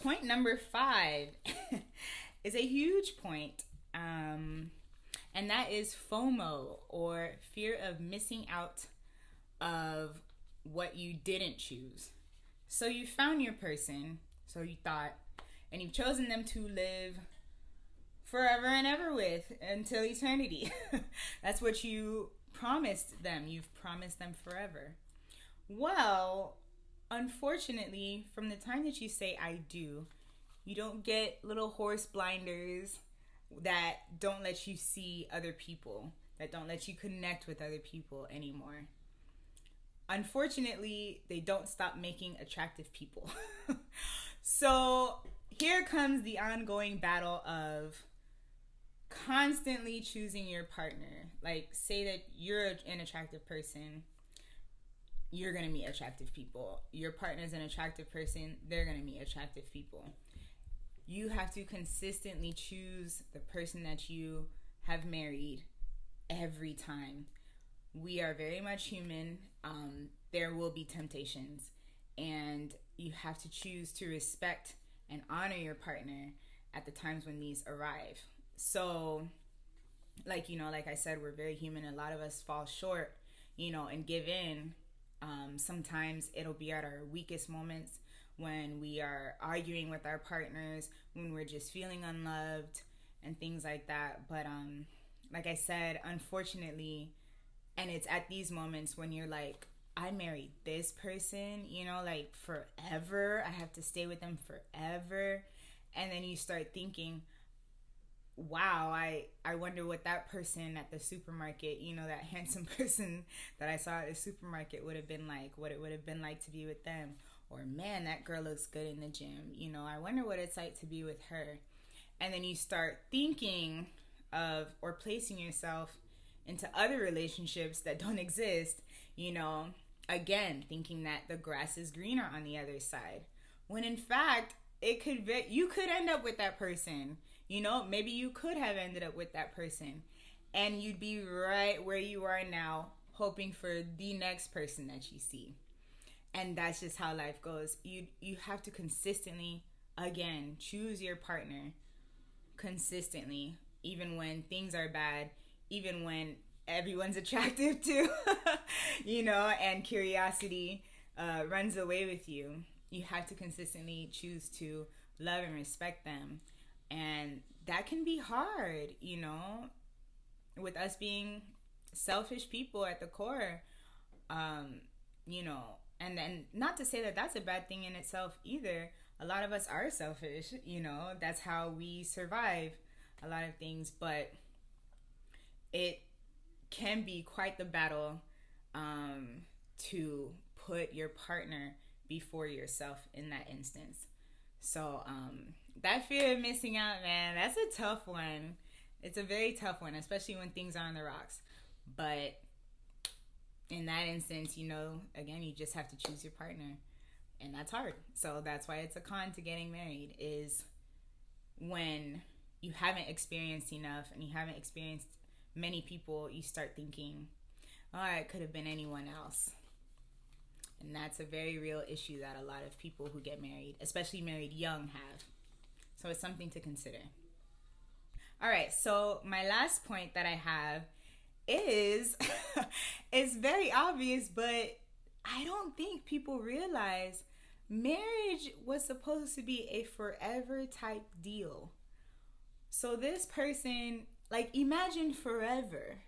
point number 5 is a huge point, and that is FOMO, or fear of missing out of what you didn't choose. So you found your person, so you thought, and you've chosen them to live forever and ever with until eternity. That's what you promised them. You've promised them forever. Well, unfortunately, from the time that you say I do, you don't get little horse blinders that don't let you see other people, that don't let you connect with other people anymore. Unfortunately, they don't stop making attractive people. So here comes the ongoing battle of constantly choosing your partner. Like, say that you're an attractive person, you're going to meet attractive people. Your partner's an attractive person, they're going to meet attractive people. You have to consistently choose the person that you have married every time. We are very much human. There will be temptations, and you have to choose to respect and honor your partner at the times when these arrive. So, like I said, we're very human. A lot of us fall short, and give in. Sometimes it'll be at our weakest moments, when we are arguing with our partners, when we're just feeling unloved and things like that. But like I said, unfortunately, and it's at these moments when you're like, I married this person, like forever. I have to stay with them forever. And then you start thinking, wow, I wonder what that person at the supermarket, that handsome person that I saw at the supermarket would have been like, what it would have been like to be with them. Or, man, that girl looks good in the gym. I wonder what it's like to be with her. And then you start thinking of, or placing yourself into other relationships that don't exist, again, thinking that the grass is greener on the other side. When in fact, you could end up with that person. Maybe you could have ended up with that person, and you'd be right where you are now, hoping for the next person that you see. And that's just how life goes. You have to consistently, again, choose your partner consistently, even when things are bad, even when everyone's attractive too, and curiosity runs away with you. You have to consistently choose to love and respect them. And that can be hard, with us being selfish people at the core, and then, not to say that that's a bad thing in itself either. A lot of us are selfish, that's how we survive a lot of things. But it can be quite the battle to put your partner before yourself in that instance. So that fear of missing out, man, that's a tough one. It's a very tough one, especially when things are on the rocks. But in that instance, again, you just have to choose your partner. And that's hard. So that's why it's a con to getting married, is when you haven't experienced enough and you haven't experienced many people, you start thinking, oh, it could have been anyone else. And that's a very real issue that a lot of people who get married, especially married young, have. So it's something to consider. All right, so my last point that I have is, it's very obvious, but I don't think people realize marriage was supposed to be a forever type deal. So this person, like, imagine forever.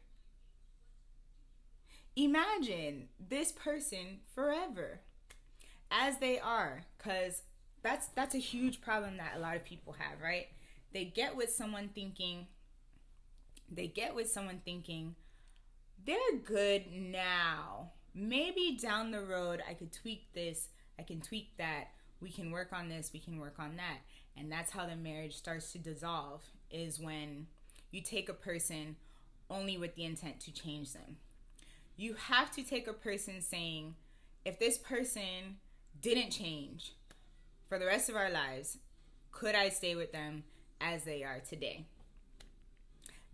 Imagine this person forever as they are, because that's a huge problem that a lot of people have, right? They get with someone thinking they're good now. Maybe down the road I could tweak this, I can tweak that, we can work on this, we can work on that. And that's how the marriage starts to dissolve, is when you take a person only with the intent to change them. You have to take a person saying, if this person didn't change for the rest of our lives, could I stay with them as they are today?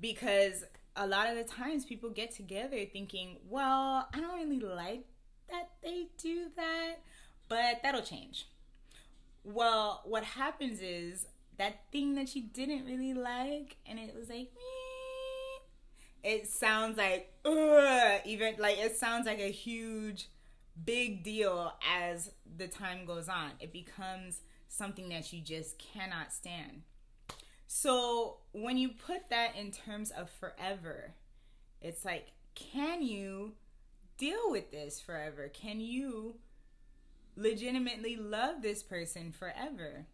Because a lot of the times people get together thinking, well, I don't really like that they do that, but that'll change. Well, what happens is that thing that you didn't really like, and it was like, it sounds like, ugh, even like it sounds like a huge, big deal as the time goes on. It becomes something that you just cannot stand. So when you put that in terms of forever, it's like, can you deal with this forever? Can you legitimately love this person forever?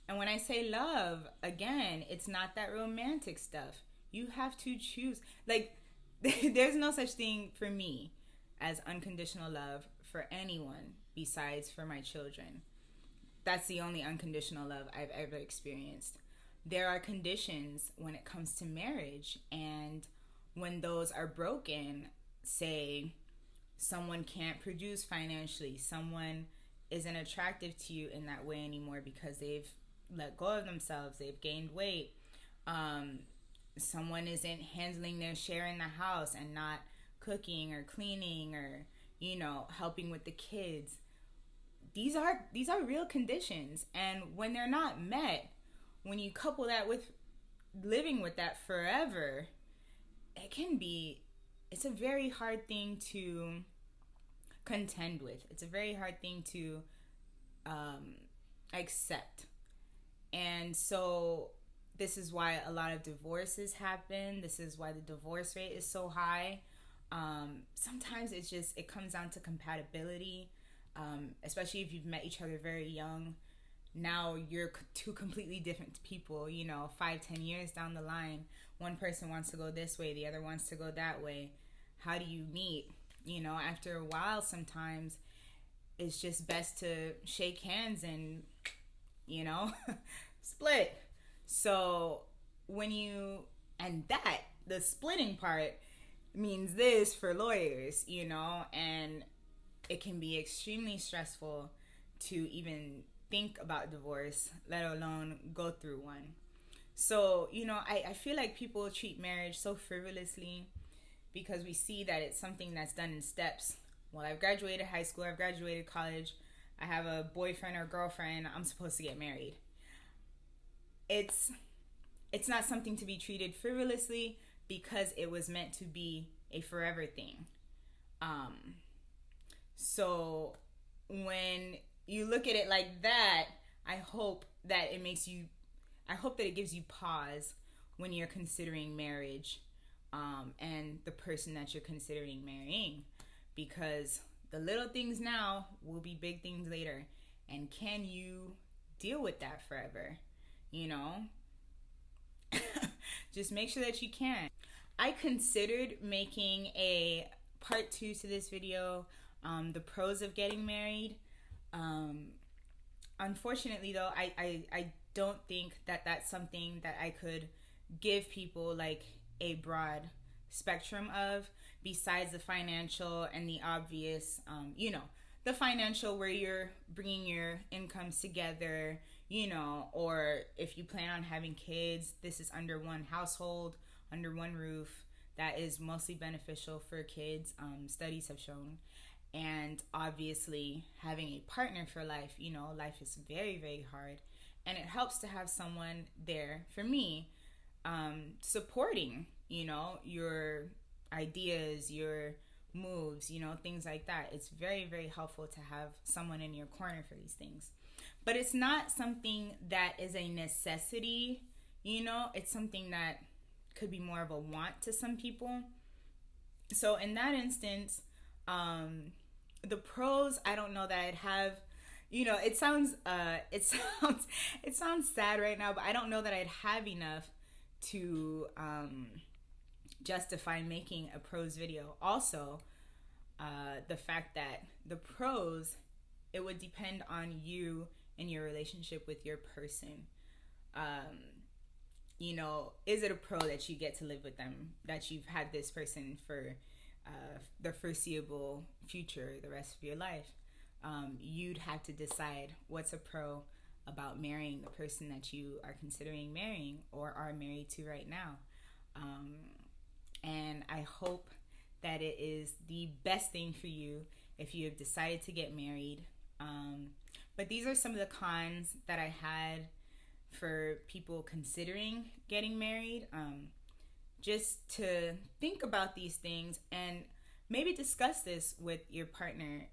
And when I say love, again, it's not that romantic stuff. You have to choose. Like, there's no such thing for me as unconditional love for anyone besides for my children. That's the only unconditional love I've ever experienced. There are conditions when it comes to marriage, and when those are broken, say someone can't produce financially, someone isn't attractive to you in that way anymore because they've let go of themselves, they've gained weight, someone isn't handling their share in the house and not cooking or cleaning or, helping with the kids. These are real conditions, and when they're not met, when you couple that with living with that forever, it's a very hard thing to contend with. It's a very hard thing to accept. And so this is why a lot of divorces happen. This is why the divorce rate is so high. Sometimes it comes down to compatibility, especially if you've met each other very young. Now you're two completely different people, 5-10 years down the line. One person wants to go this way, the other wants to go that way. How do you meet? After a while, sometimes it's just best to shake hands and, split. So the splitting part means this for lawyers, and it can be extremely stressful to even think about divorce, let alone go through one. So, I feel like people treat marriage so frivolously because we see that it's something that's done in steps. Well, I've graduated high school, I've graduated college, I have a boyfriend or girlfriend, I'm supposed to get married. It's not something to be treated frivolously because it was meant to be a forever thing. So when you look at it like that, I hope that it gives you pause when you're considering marriage, and the person that you're considering marrying, because the little things now will be big things later. And can you deal with that forever? Just make sure that you can. I considered making a part 2 to this video, the pros of getting married. Unfortunately, though, I don't think that that's something that I could give people like a broad spectrum of, besides the financial and the obvious, the financial where you're bringing your incomes together, or if you plan on having kids, this is under one household, under one roof. That is mostly beneficial for kids, studies have shown. And obviously, having a partner for life, life is very, very hard. And it helps to have someone there, for me, supporting, your ideas, your moves, things like that. It's very, very helpful to have someone in your corner for these things. But it's not something that is a necessity, it's something that could be more of a want to some people. So in that instance, the pros, I don't know that I'd have, it sounds sad right now, but I don't know that I'd have enough to justify making a pros video. Also, the fact that the pros, it would depend on you and your relationship with your person. Is it a pro that you get to live with them, that you've had this person for the foreseeable future, the rest of your life? You'd have to decide what's a pro about marrying the person that you are considering marrying or are married to right now. And I hope that it is the best thing for you if you have decided to get married. But these are some of the cons that I had for people considering getting married. Just to think about these things and maybe discuss this with your partner,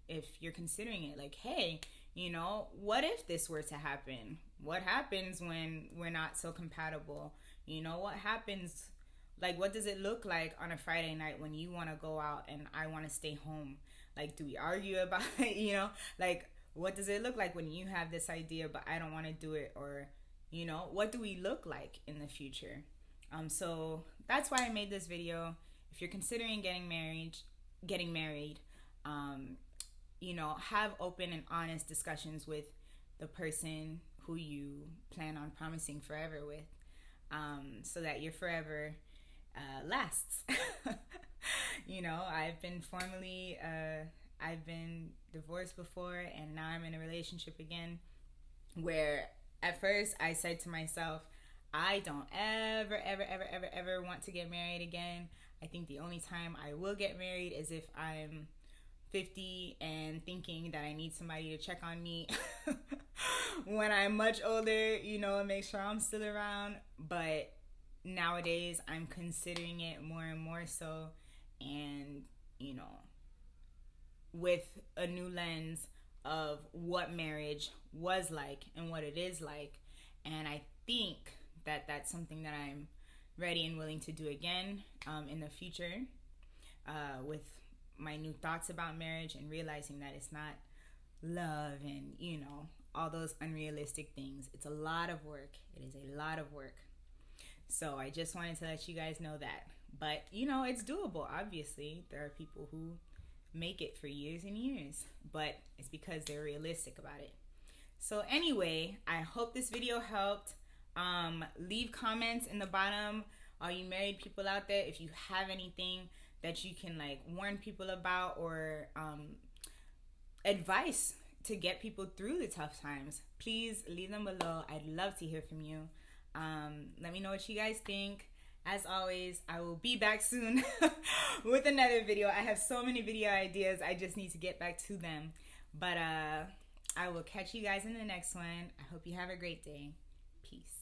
if you're considering it. Like, hey, what if this were to happen? What happens when we're not so compatible? What happens? Like, what does it look like on a Friday night when you want to go out and I want to stay home? Like, do we argue about it? Like, what does it look like when you have this idea but I don't want to do it? Or, what do we look like in the future? So that's why I made this video. If you're considering getting married, have open and honest discussions with the person who you plan on promising forever with, so that your forever lasts. I've been divorced before, and now I'm in a relationship again, where at first I said to myself, I don't ever want to get married again. I think the only time I will get married is if I'm 50 and thinking that I need somebody to check on me when I'm much older, and make sure I'm still around. But nowadays I'm considering it more and more so, and with a new lens of what marriage was like and what it is like. And I think that that's something that I'm ready and willing to do again, in the future, with my new thoughts about marriage and realizing that it's not love and all those unrealistic things. It's a lot of work. It is a lot of work. So I just wanted to let you guys know that. But it's doable. Obviously there are people who make it for years and years, but it's because they're realistic about it. So anyway, I hope this video helped. Leave comments in the bottom, all you married people out there, if you have anything that you can warn people about, or advice to get people through the tough times. Please leave them below. I'd love to hear from you. Let me know what you guys think. As always, I will be back soon with another video. I have so many video ideas, I just need to get back to them. But I will catch you guys in the next one. I hope you have a great day. Peace.